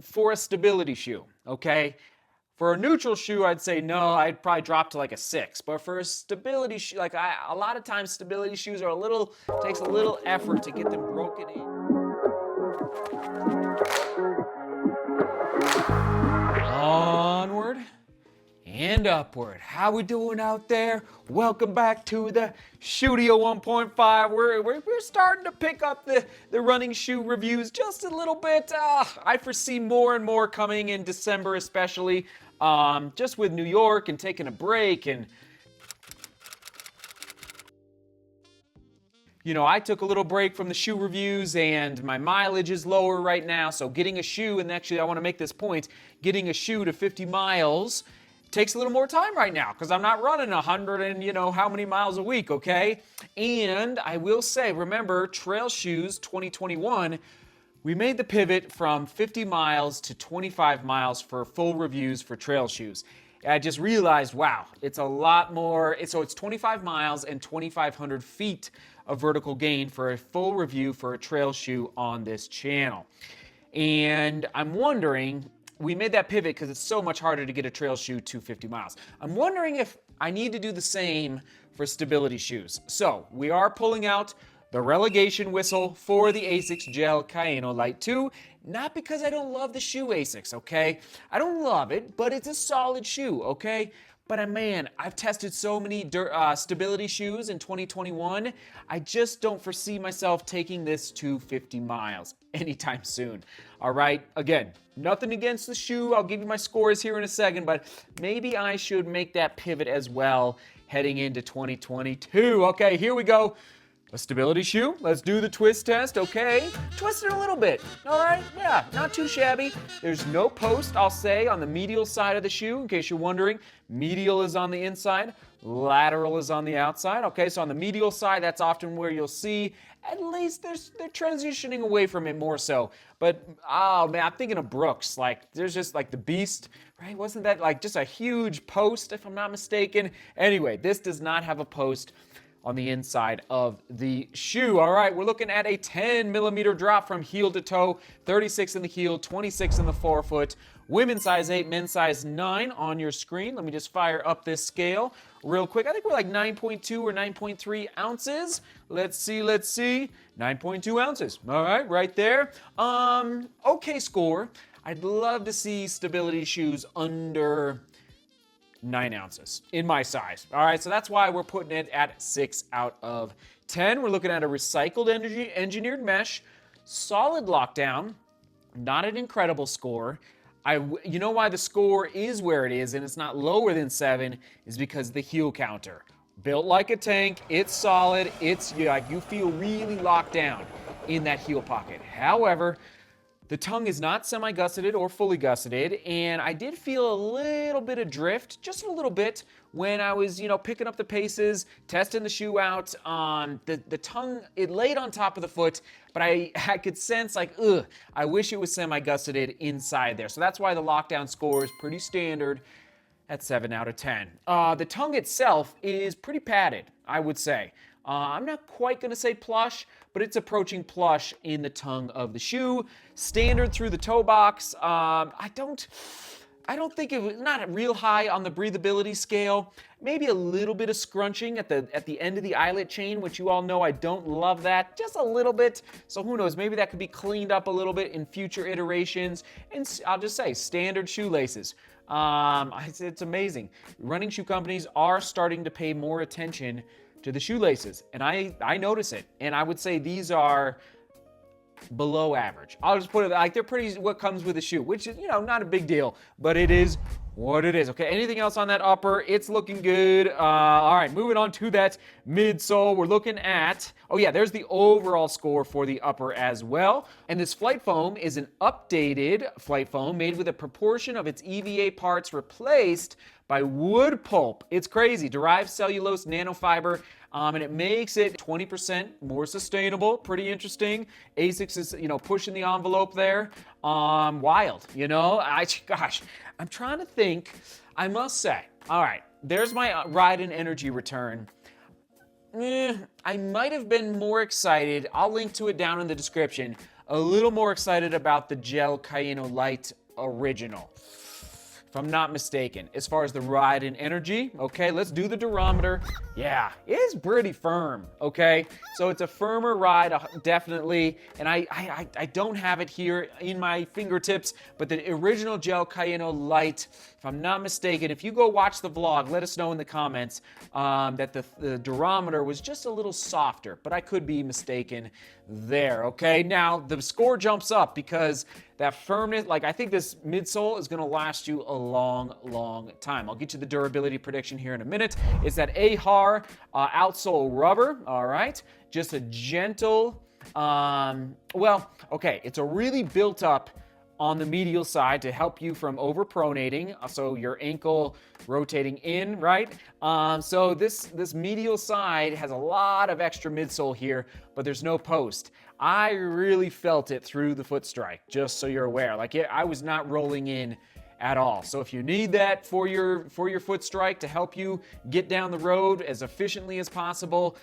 for a stability shoe, okay? For a neutral shoe, I'd say no, I'd probably drop to like a 6. But for a stability shoe, a lot of times stability shoes are takes a little effort to get them broken in. Onward and upward. How we doing out there? Welcome back to the Studio 1.5. We're starting to pick up the running shoe reviews just a little bit. I foresee more and more coming in December, especially just with New York and taking a break. And you know, I took a little break from the shoe reviews and my mileage is lower right now. So getting a shoe, and actually I want to make this point, getting a shoe to 50 miles takes a little more time right now because I'm not running 100 and you know how many miles a week, okay? And I will say, remember, Trail Shoes 2021, we made the pivot from 50 miles to 25 miles for full reviews for trail shoes. I just realized, wow, it's a lot more. So it's 25 miles and 2,500 feet of vertical gain for a full review for a trail shoe on this channel. And I'm wondering, we made that pivot because it's so much harder to get a trail shoe to 50 miles. I'm wondering if I need to do the same for stability shoes. So we are pulling out the relegation whistle for the ASICS Gel Kayano Lite 2. Not because I don't love the shoe ASICS, okay? I don't love it, but it's a solid shoe, okay? But man, I've tested so many stability shoes in 2021. I just don't foresee myself taking this to 50 miles anytime soon. All right, again, nothing against the shoe. I'll give you my scores here in a second, but maybe I should make that pivot as well heading into 2022. Okay, here we go. A stability shoe. Let's do the twist test, okay? Twist it a little bit, all right? Yeah, not too shabby. There's no post, I'll say, on the medial side of the shoe, in case you're wondering. Medial is on the inside, lateral is on the outside, okay? So on the medial side, that's often where you'll see, at least they're transitioning away from it more so. But, oh man, I'm thinking of Brooks. Like, there's just like the Beast, right? Wasn't that like just a huge post, if I'm not mistaken? Anyway, this does not have a post on the inside of the shoe. All right, we're looking at a 10 millimeter drop from heel to toe, 36 in the heel, 26 in the forefoot. Women's size 8, men's size 9 on your screen. Let me just fire up this scale real quick. I think we're like 9.2 or 9.3 ounces. Let's see. 9.2 ounces. All right, right there. Okay score. I'd love to see stability shoes under 9 ounces in my size. All right, so that's why we're putting it at 6 out of 10. We're looking at a recycled engineered mesh, solid lockdown, not an incredible score. You know why the score is where it is and it's not lower than 7 is because the heel counter. Built like a tank, it's solid, you feel really locked down in that heel pocket. However, the tongue is not semi-gusseted or fully gusseted, and I did feel a little bit of drift, just a little bit, when I was, picking up the paces, testing the shoe out. The tongue, it laid on top of the foot, but I could sense I wish it was semi-gusseted inside there. So that's why the lockdown score is pretty standard at 7 out of 10. The tongue itself is pretty padded, I would say. I'm not quite going to say plush, but it's approaching plush in the tongue of the shoe. Standard through the toe box. I don't think it was not real high on the breathability scale. Maybe a little bit of scrunching at the end of the eyelet chain, which you all know I don't love that. Just a little bit. So who knows? Maybe that could be cleaned up a little bit in future iterations. And I'll just say standard shoelaces. It's amazing. Running shoe companies are starting to pay more attention to the shoelaces, and I notice it, and I would say these are below average. I'll just put it like they're pretty what comes with a shoe, which is not a big deal, but it is what it is. Okay, anything else on that upper? It's looking good. All right, moving on to that midsole. We're looking at, there's the overall score for the upper as well. And this flight foam is an updated flight foam made with a proportion of its EVA parts replaced by wood pulp. It's crazy. Derived cellulose nanofiber, and it makes it 20% more sustainable. Pretty interesting. ASICS is, pushing the envelope there. Wild, I'm trying to think. I must say, all right, there's my ride and energy return. I might have been more excited. I'll link to it down in the description a little more excited about the gel Kayano Lite original, if I'm not mistaken, as far as the ride and energy. Okay, let's do the durometer. Yeah, it's pretty firm, okay? So it's a firmer ride, definitely, and I don't have it here in my fingertips, but the original gel Kayano Lite, if I'm not mistaken, if you go watch the vlog, let us know in the comments that the durometer was just a little softer, but I could be mistaken there, okay? Now, the score jumps up because that firmness, like I think this midsole is gonna last you a long, long time. I'll get you the durability prediction here in a minute. It's that AHR outsole rubber, all right? Just a gentle, well, okay, it's a really built up on the medial side to help you from overpronating, so your ankle rotating in, right? So this medial side has a lot of extra midsole here, but there's no post. I really felt it through the foot strike, just so you're aware. Like I was not rolling in at all. So if you need that for your foot strike to help you get down the road as efficiently as possible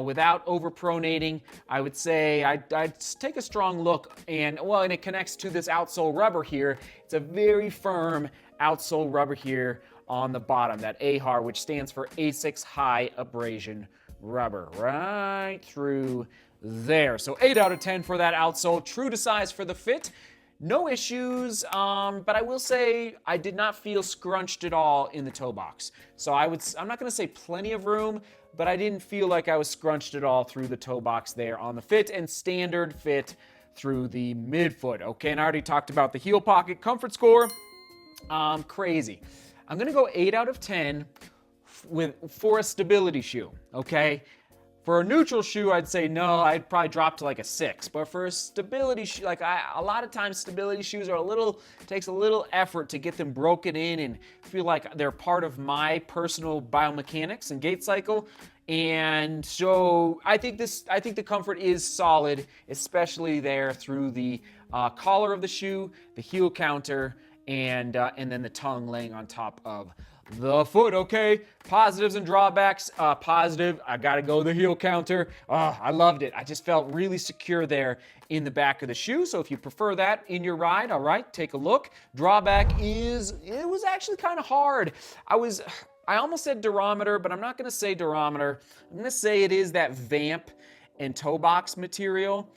without overpronating, I would say I'd take a strong look, and it connects to this outsole rubber here. It's a very firm outsole rubber here on the bottom, that AHR, which stands for ASICS High Abrasion Rubber, right through there. So 8 out of 10 for that outsole, true to size for the fit. No issues, but I will say I did not feel scrunched at all in the toe box. So I'm not gonna say plenty of room, but I didn't feel like I was scrunched at all through the toe box there on the fit, and standard fit through the midfoot. Okay, and I already talked about the heel pocket comfort score. Crazy. I'm gonna go 8 out of 10 for a stability shoe, okay? For a neutral shoe, I'd say no, I'd probably drop to like a 6. But for a stability shoe, a lot of times stability shoes are takes a little effort to get them broken in and feel like they're part of my personal biomechanics and gait cycle. And so I think the comfort is solid, especially there through the collar of the shoe, the heel counter, and then the tongue laying on top of the foot. Okay, positives and drawbacks. Positive, I gotta go the heel counter. I loved it. I just felt really secure there in the back of the shoe. So if you prefer that in your ride, all right, take a look. Drawback is it was actually kind of hard. I almost said durometer, but I'm not gonna say durometer. I'm gonna say it is that vamp and toe box material.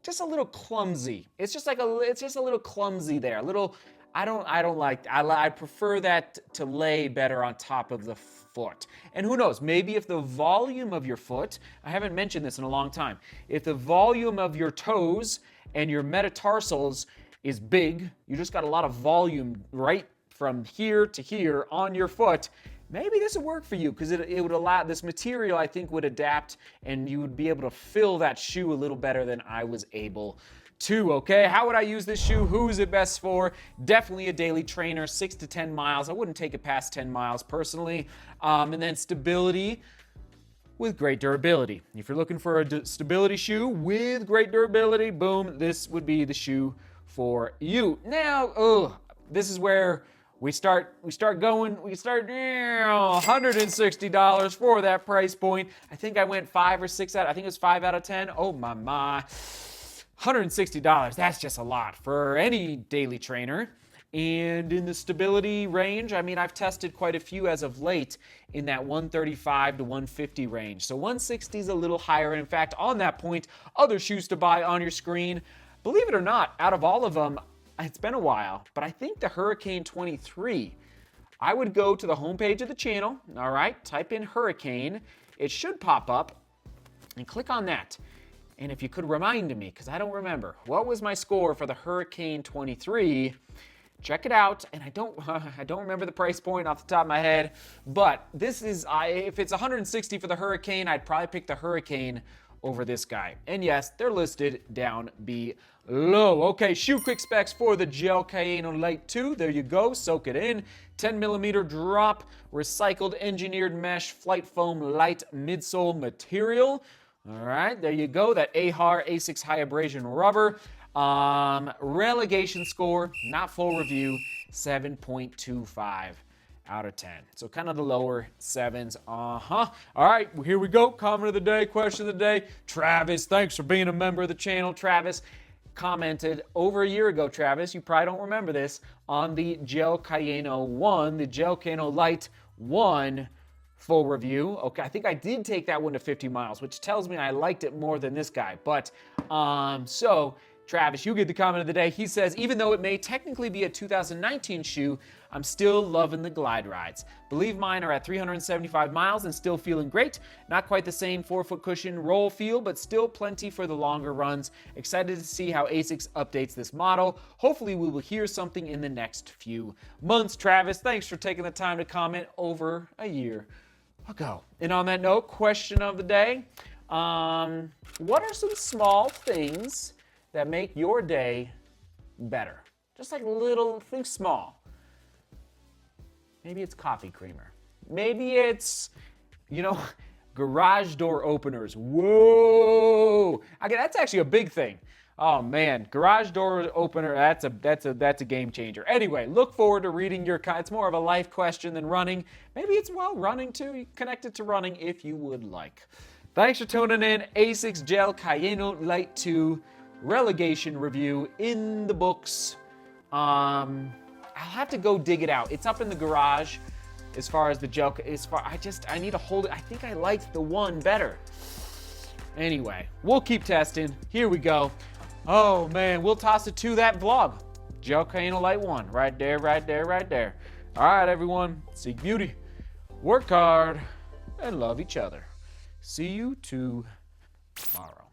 Just a little clumsy. It's just a little clumsy there. I don't like, I prefer that to lay better on top of the foot. And who knows, maybe if the volume of your foot, I haven't mentioned this in a long time, if the volume of your toes and your metatarsals is big, you just got a lot of volume right from here to here on your foot, maybe this would work for you, because it would allow, this material I think would adapt and you would be able to fill that shoe a little better than I was able to, okay? How would I use this shoe? Who is it best for? Definitely a daily trainer, 6 to 10 miles. I wouldn't take it past 10 miles personally. And then stability with great durability. If you're looking for a stability shoe with great durability, boom, this would be the shoe for you. Now, this is where we start $160 for that price point. I think I went 5 or 6 out. I think it was 5 out of 10. Oh my. $160, that's just a lot for any daily trainer. And in the stability range, I mean, I've tested quite a few as of late in that 135 to 150 range. So 160 is a little higher. In fact, on that point, other shoes to buy on your screen. Believe it or not, out of all of them, it's been a while, but I think the Hurricane 23, I would go to the homepage of the channel, all right, type in Hurricane. It should pop up, and click on that. And if you could remind me, because I don't remember, what was my score for the Hurricane 23? Check it out. And I don't remember the price point off the top of my head, but this is, if it's 160 for the Hurricane, I'd probably pick the Hurricane over this guy. And yes, they're listed down below. Okay, shoe quick specs for the gel Kayano Lite 2. There you go, soak it in. 10mm drop, recycled engineered mesh flight foam light midsole material. All right, there you go, that AHR ASICS High Abrasion Rubber. Relegation score, not full review, 7.25 out of 10. So kind of the lower 7s. All right, well, here we go. Comment of the day, question of the day. Travis, thanks for being a member of the channel. Travis commented over a year ago, Travis, you probably don't remember this, on the Gel Kayano 1, the Gel Kayano Lite 1 full review. Okay, I think I did take that one to 50 miles, which tells me I liked it more than this guy. But, so, Travis, you get the comment of the day. He says, even though it may technically be a 2019 shoe, I'm still loving the glide rides. Believe mine are at 375 miles and still feeling great. Not quite the same 4-foot cushion roll feel, but still plenty for the longer runs. Excited to see how ASICS updates this model. Hopefully we will hear something in the next few months. Travis, thanks for taking the time to comment over a year ago. And on that note, question of the day. What are some small things that make your day better? Just like little things, small. Maybe it's coffee creamer. Maybe it's, garage door openers. Whoa! Okay, that's actually a big thing. Oh man, garage door opener, that's a game changer. Anyway, look forward to reading your, it's more of a life question than running. Maybe it's, running too. You connect it to running if you would like. Thanks for tuning in. ASICS Gel Kayano Lite 2 relegation review in the books. I'll have to go dig it out. It's up in the garage as far as the gel. I need to hold it. I think I liked the one better. Anyway, we'll keep testing. Here we go. Oh man, we'll toss it to that vlog. Gel Kayano Lite 1. Right there, right there, right there. All right, everyone. Seek beauty, work hard, and love each other. See you tomorrow.